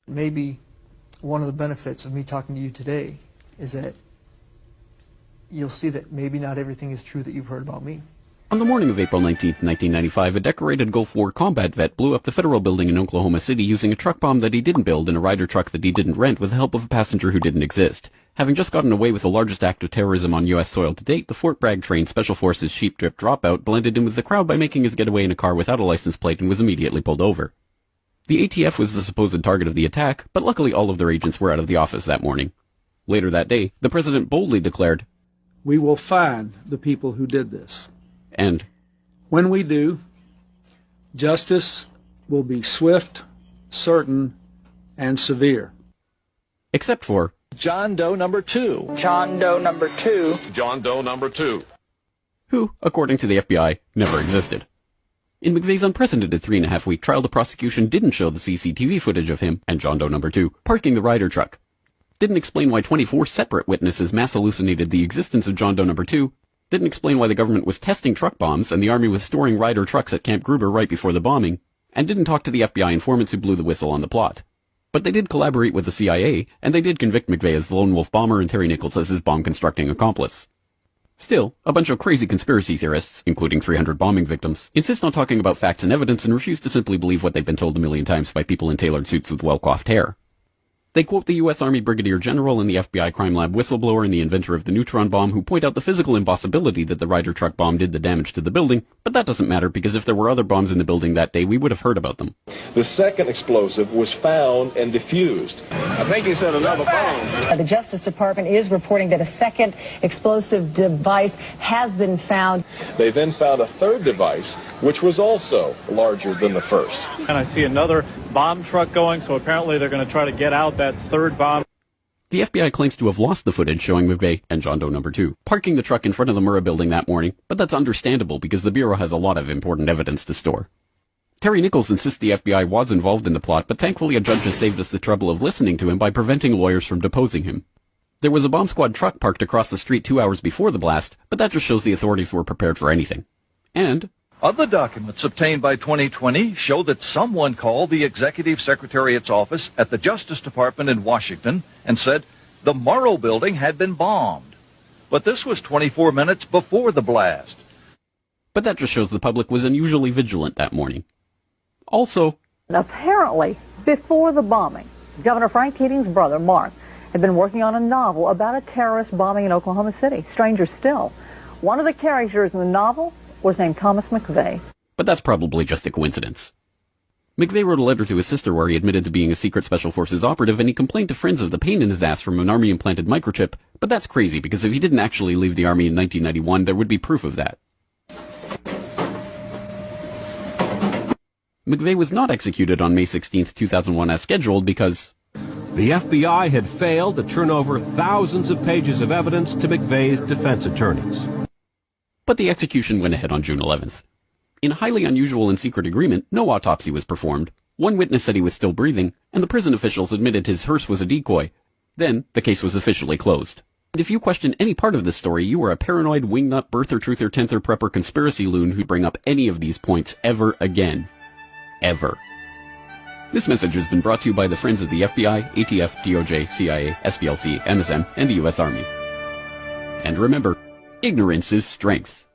Maybe one of the benefits of me talking to you today is that you'll see that maybe not everything is true that you've heard about me. On the morning of April 19, 1995, a decorated Gulf War combat vet blew up the federal building in Oklahoma City using a truck bomb that he didn't build in a Ryder truck that he didn't rent with the help of a passenger who didn't exist. Having just gotten away with the largest act of terrorism on U.S. soil to date, the Fort Bragg-trained Special Forces Sheep Drip Dropout blended in with the crowd by making his getaway in a car without a license plate and was immediately pulled over. The ATF was the supposed target of the attack, but luckily all of their agents were out of the office that morning. Later that day, the president boldly declared, "We will find the people who did this. And when we do, justice will be swift, certain, and severe." Except for John Doe number 2. John Doe number 2. John Doe number 2. who, according to the FBI, never existed. In McVeigh's unprecedented 3.5-week trial, the prosecution didn't show the CCTV footage of him and John Doe number 2 parking the Ryder truck. Didn't explain why 24 separate witnesses mass hallucinated the existence of John Doe number 2. Didn't explain why the government was testing truck bombs and the Army was storing Ryder trucks at Camp Gruber right before the bombing, and didn't talk to the FBI informants who blew the whistle on the plot. But they did collaborate with the CIA, and they did convict McVeigh as the lone wolf bomber and Terry Nichols as his bomb-constructing accomplice. Still, a bunch of crazy conspiracy theorists, including 300 bombing victims, insist on talking about facts and evidence and refuse to simply believe what they've been told a million times by people in tailored suits with well-coiffed hair. They quote the U.S. Army Brigadier General and the FBI crime lab whistleblower and the inventor of the neutron bomb who point out the physical impossibility that the Ryder truck bomb did the damage to the building, but that doesn't matter because if there were other bombs in the building that day, we would have heard about them. The second explosive was found and defused. I think he said another bomb. The Justice Department is reporting that a second explosive device has been found. They then found a third device, which was also larger than the first. And I see another bomb truck going, so apparently they're going to try to get out that third bomb. The FBI claims to have lost the footage showing McVeigh and John Doe number 2 parking the truck in front of the Murrah building that morning, but that's understandable because the Bureau has a lot of important evidence to store. Terry Nichols insists the FBI was involved in the plot, but thankfully a judge has saved us the trouble of listening to him by preventing lawyers from deposing him. There was a bomb squad truck parked across the street 2 hours before the blast, but that just shows the authorities were prepared for anything. And other documents obtained by 2020 show that someone called the Executive Secretariat's office at the Justice Department in Washington and said the Murrah building had been bombed. But this was 24 minutes before the blast. But that just shows the public was unusually vigilant that morning. Also, apparently, before the bombing, Governor Frank Keating's brother, Mark, had been working on a novel about a terrorist bombing in Oklahoma City. Stranger still, one of the characters in the novel was named Thomas McVeigh. But that's probably just a coincidence. McVeigh wrote a letter to his sister where he admitted to being a secret Special Forces operative, and he complained to friends of the pain in his ass from an Army-implanted microchip, but that's crazy because if he didn't actually leave the Army in 1991, there would be proof of that. McVeigh was not executed on May 16, 2001 as scheduled because the FBI had failed to turn over thousands of pages of evidence to McVeigh's defense attorneys. But the execution went ahead on June 11th. In a highly unusual and secret agreement, no autopsy was performed. One witness said he was still breathing, and the prison officials admitted his hearse was a decoy. Then, the case was officially closed. And if you question any part of this story, you are a paranoid, wingnut, birther, truther, tenther, prepper, conspiracy loon who'd bring up any of these points ever again. Ever. This message has been brought to you by the friends of the FBI, ATF, DOJ, CIA, SPLC, MSM, and the U.S. Army. And remember, ignorance is strength.